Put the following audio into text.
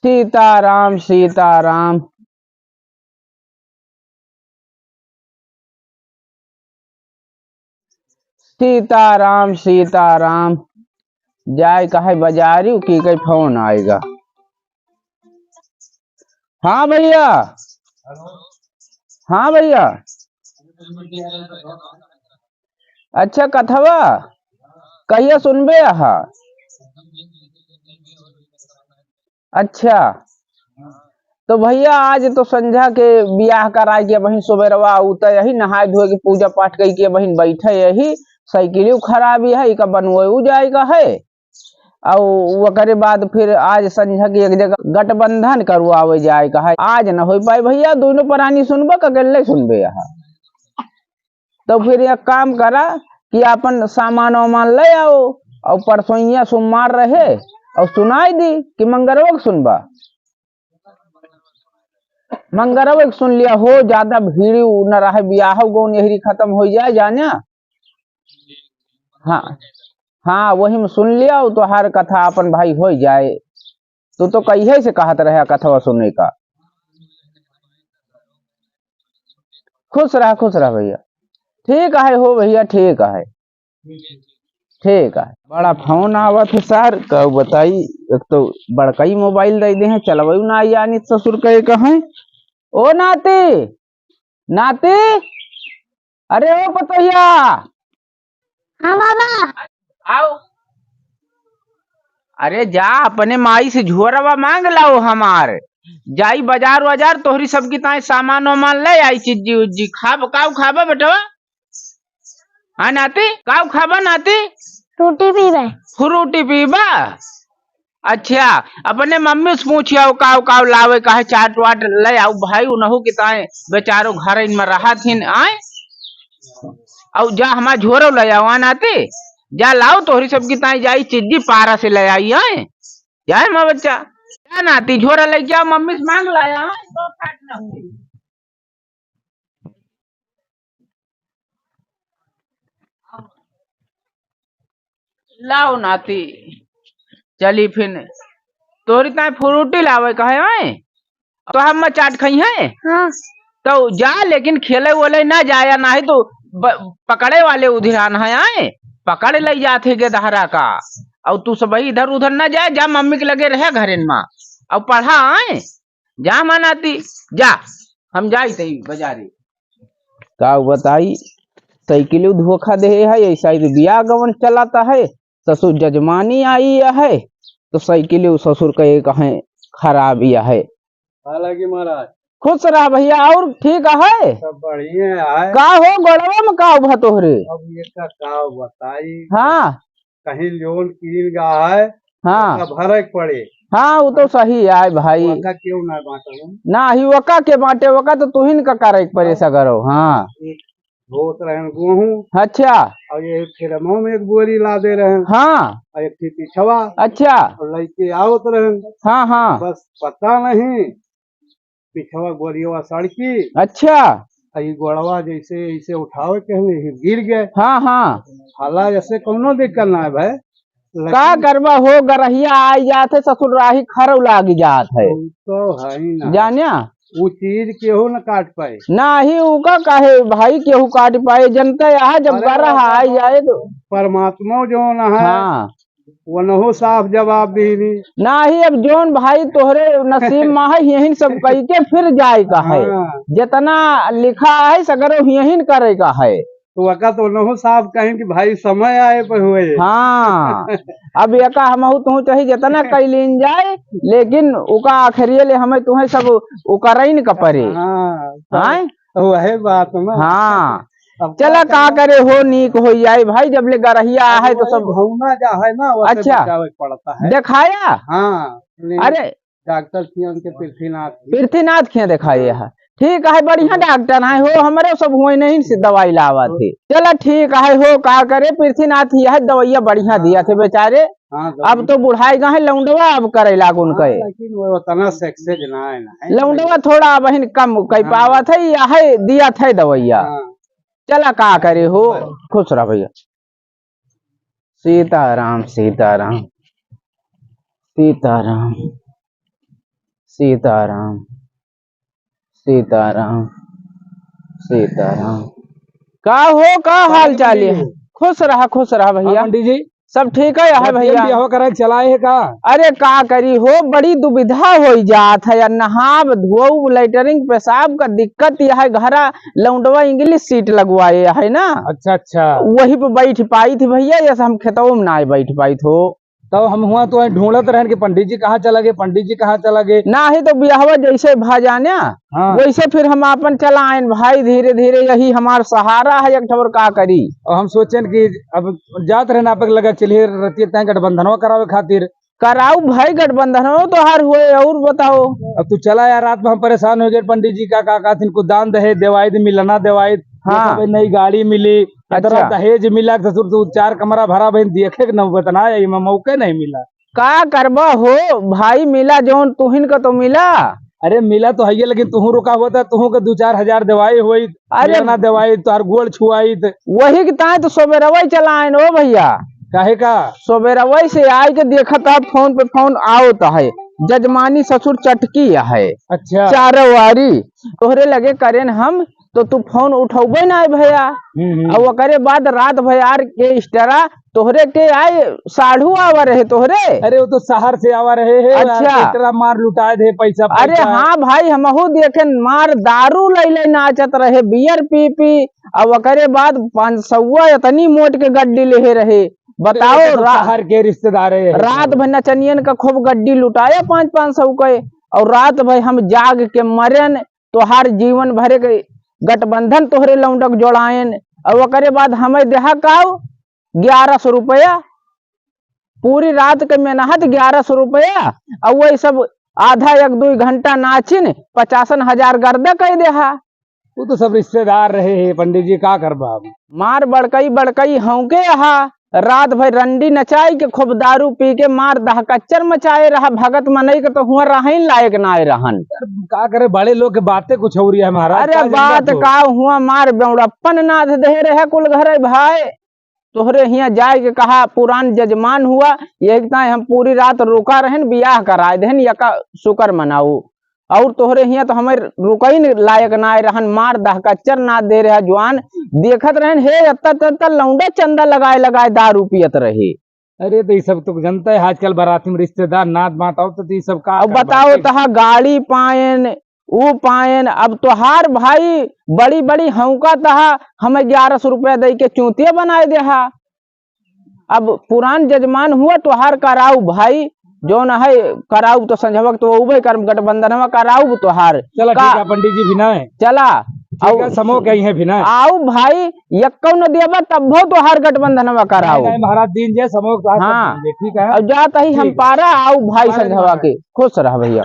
सीताराम सीताराम। सीताराम सीताराम। जाए कहे बाजारी की कहीं फोन आएगा। हाँ भैया। हाँ भैया। अच्छा कथवा कहिया सुनबे यहाँ। अच्छा तो भैया आज तो संध्या के बियाह कराए के वही सुबेरवा उतर यही नहाए धोए के पूजा पाठ कई के वही बैठे यही साइकिल खराबी है का बनवे जाएगा है। और वकरे बाद फिर आज संध्या की एक जगह गठबंधन करवावे जाए का है। आज न हो पाए भैया दोनों प्राणी सुनबे कगले सुनबे यहाँ। तो फिर एक काम करा कि अपन सामान वामान ले आओ और परसोइया सोमवार रहे और सुनाई दी कि मंगलवा सुनबा। मंगलवा सुन लिया हो ज्यादा भीड़ न रहे बियाह गौन यही खत्म हो जाए जाना। हाँ हाँ वही में सुन लिया तो हर कथा अपन भाई हो जाए। तो कहिए से कहत रहे कथा सुनने का। खुश रहा भैया। ठीक है हो भैया ठीक है। ठीक है बड़ा फोन आवत है सर तो बताई एक तो बड़का ही मोबाइल दे दे चलवाई ना यानी ससुर कहे कहें। ओ नाती नाती अरे ओ पतोहिया। हाँ बाबा। आओ। अरे जा अपने माई से झोरवा मांग लाओ हमार जाई बाजार वाजार तोहरी सबकी ताई सामान वामान ले आई चिज्जी उज्जी खाबा बेटवा। हाँ नाती खाबा नाती। रोटी पीबे। फ्रूटी पीबा। अच्छा अपने मम्मी से पूछियो काव लावे कहे चाट वाट ले आओ भाई उनहु की ताए बेचारो घर में रहा थीन आए। और जा हमार झोरो ले आओ नाती जा लाओ तोहरी सबकी ताई जाई चिज्जी पारा से ले आई आए जाए माँ बच्चा क्या नाती झोरा ले जाओ मम्मी से मांग लाया तो काट ना हुई। लाओ नाती चली फिर तोहरी ताई फ्रूटी लावे कहे आए तो हम चाट खाई है। हाँ। तो जा लेकिन खेले वोले ना जाया ना है तो पकड़े वाले उधिरान है आए पकड़ ले जाते के दहरा का। और तू सब इधर उधर ना जाए जा मम्मी के लगे रहे घरे माँ और पढ़ा आए जा मनाती जा हम जाई तई बाजारी का बताई साइकिल धोखा दे है ऐसा बियाह गवन चलाता है। ससुर जजमानी आई है तो साइकिल ससुर कहे कहें खराब है। हालांकि महाराज खुश रहा भैया और ठीक है सब बढ़िया है। का हो गड़वा में का भा तोहरे। अब ये का बताई। हाँ कहीं लोन कीन गा है। हाँ भरे पड़े। हाँ वो तो सही है भाई वका क्यों ना बांटा ना ही वका के बांटे वका तो तुहिन का करे परे सगरो। हाँ होत रहे गेहूँ। अच्छा और ये फिर में एक बोरी ला दे रहे। हाँ और एक थी पिछवा। अच्छा और लड़के आवत रहे। हाँ हाँ बस पता नहीं पिछवा बोरिया सड़की। अच्छा गोड़वा जैसे ऐसे उठावे कहने गिर गए। हाँ हाँ हाला जैसे कोनो दिक्कत ना है भाई का करवा हो गरहिया आई जाते ससुर राही खरौ लाग जात है तो है ही ना जानिया वो चीज केहू न काट पाए ना ही उका कहे भाई केहू काट पाए जनता यहाँ जब गरह आई जाए तो परमात्मा जो न है। हाँ वो नहो साफ जवाब दी ना ही अब जोन भाई तोहरे नसीब में है यही सब कही के फिर जाए का है। जितना लिखा है सगरो यही करे का है तो वका तो नहो साफ कहें कि भाई समय आए पे हुए। हाँ अब यका हम तू चाहे जितना कैलिन जाए लेकिन उका आखिरी ले हमें तुम्हें सब उकरइन का परे। हाँ वही बात ना। हाँ चला का करे हो नीक हो जाए भाई जब ले गरहिया है तो सब घूमना जा है ना। अच्छा पड़ता है दिखाया। हाँ अरे डॉक्टर के पृथ्वीनाथ के दिखाए है। ठीक है बढ़िया डॉक्टर है हो हमारे सब हुए नहीं से दवाई लावा थे। चला ठीक है हो का करे पृथ्वीनाथ ही है दवाइया बढ़िया दिया थे बेचारे। अब तो बुढ़ाई गए लौंडवा अब करे लागुन कहे लौंडवा थोड़ा बहन कम कह पावा थे या है दिया थे दवाइया। चला का करे हो खुश रहा भैया। सीताराम सीताराम सीताराम। सीताराम सीताराम सीताराम। का हो, का हाल चाल है? खुश रहा भैया। पंडित जी सब ठीक है भैया। बियाह करे चलाए है का? अरे का करी हो, बड़ी दुविधा हो जात है। नहाब धोऊ लेटरिंग पेशाब का दिक्कत यह है। घरा लौंडवा इंग्लिश सीट लगवाए है ना। अच्छा वही पे बैठ पाई थी भैया, जैसे हम खेतों में ना बैठ पाई थो। तो हम हुआ तो ढूंढत रहन कि पंडित जी कहाँ चला गए, पंडित जी कहाँ चला गए। ना ही तो बियाहवा जैसे भाजाना हाँ। वैसे फिर हम अपन चला आयन भाई, धीरे धीरे यही हमार सहारा है। एक ठवर का करी। और हम सोचें कि अब जात रहना आप लगा चलिए रतिये तय गठबंधनवा करावे खातिर। कराऊ भाई गठबंधन हो तो हर हुए। और बताओ। अब तू चला यार, रात में हम परेशान हो गए। पंडित जी का थिन को दान दहे देवाई मिलना देवाई। हाँ। नई गाड़ी मिली, अच्छा। दहेज मिला, ससुर तो 4 कमरा भरा बहन देखे न बतना मौके नहीं मिला। का करबा हो भाई, मिला जौन तुहिन का तो मिला। अरे मिला तो है, लेकिन तुहू रुका हुआ था, तुहू के 2-4 हजार दवाई हुई। अरे ना दवाई तो गोड़ छुआई। वही के ताए तो सोबेरवई चलाएन हो भैया। काहे का? सोबेरवई से आई के देखा था, फोन पे फोन आओ है। जजमानी ससुर चटकी है। अच्छा। चारवारी तोहरे लगे करेन हम, तो तू फोन उठौबे ना भैया। और करे बाद रात भयार के इस्टरा तोहरे के आए साढ़ू आवा रहे तोहरे। अरे वो तो शहर से आवा रहे है। अच्छा। मार लुटाए थे पैसा। अरे हाँ भाई, हमहू देखे मार दारू ले नाचत रहे, बियर पी पी। और करे बाद 500 इतनी मोट के गड्डी ले रहे। बताओ। शहर के रिश्तेदार रात भर नचनियन का खूब गड्डी लुटाया 500 के। और रात भर हम जाग के मरन, तो हर जीवन भरे के गठबंधन तोहरे लौंडक जोड़ायन। और करे बाद हमें देहा काऊ 1100 रुपया। पूरी रात के मेहनत 1100 रुपया। और वही सब आधा 1-2 घंटा नाचिन 50,000 गर्दा कह देहा। वो तो सब रिश्तेदार रहे हैं। पंडित जी का करबा? मार बड़कई हौके हा। रात भर रंडी नचाई के खूब दारू पी के मार दह कच्चर मचाए रहा। भगत मनई के तो हुआ रहन लायक ना रहन। का करे, बड़े लोग के बातें कुछ हो रही है हमारा। अरे बात का हुआ, मार बेउड़प्पन नाथ दे रहे कुल घर भाई। तोहरे हिया जाए के कहा पुरान जजमान हुआ, एक हम पूरी रात रुका रहन, बियाह कराए देहन यका शुक्र मनाऊ। और तोहरे हिया तो हमें रुकई लायक ना रहन। मार दह कच्चर ना दे रहा जवान। देखत रहन हे अत्ता लौंडा चंदा लगाए दारू पियत रहे। अरे तो ये सब तो जनता है आजकल, बाराती में रिश्तेदार नात बात आओ तो ये सब का। अब बताओ तहा गाड़ी पायन वो पायन। अब तोहार भाई बड़ी बड़ी हौका तहा हमें 1100 रुपया दे के चूतिया बनाए देहा। अब पुरान जजमान हुआ तोहार कराऊ भाई, जो न है कराऊ तो संझवक तो उबे कर गठबंधन कराऊ तोहार। चला ठीक है पंडित जी भी ना है। चला समूह कहीं है भी ना आओ भाई, यक्कौ न देबा तब तो हर गठबंधन कराऊ। महाराज दिन जे समूह। हाँ ठीक है। अब जाता ही हम पारा आओ भाई संझवा के। खुश रह भैया।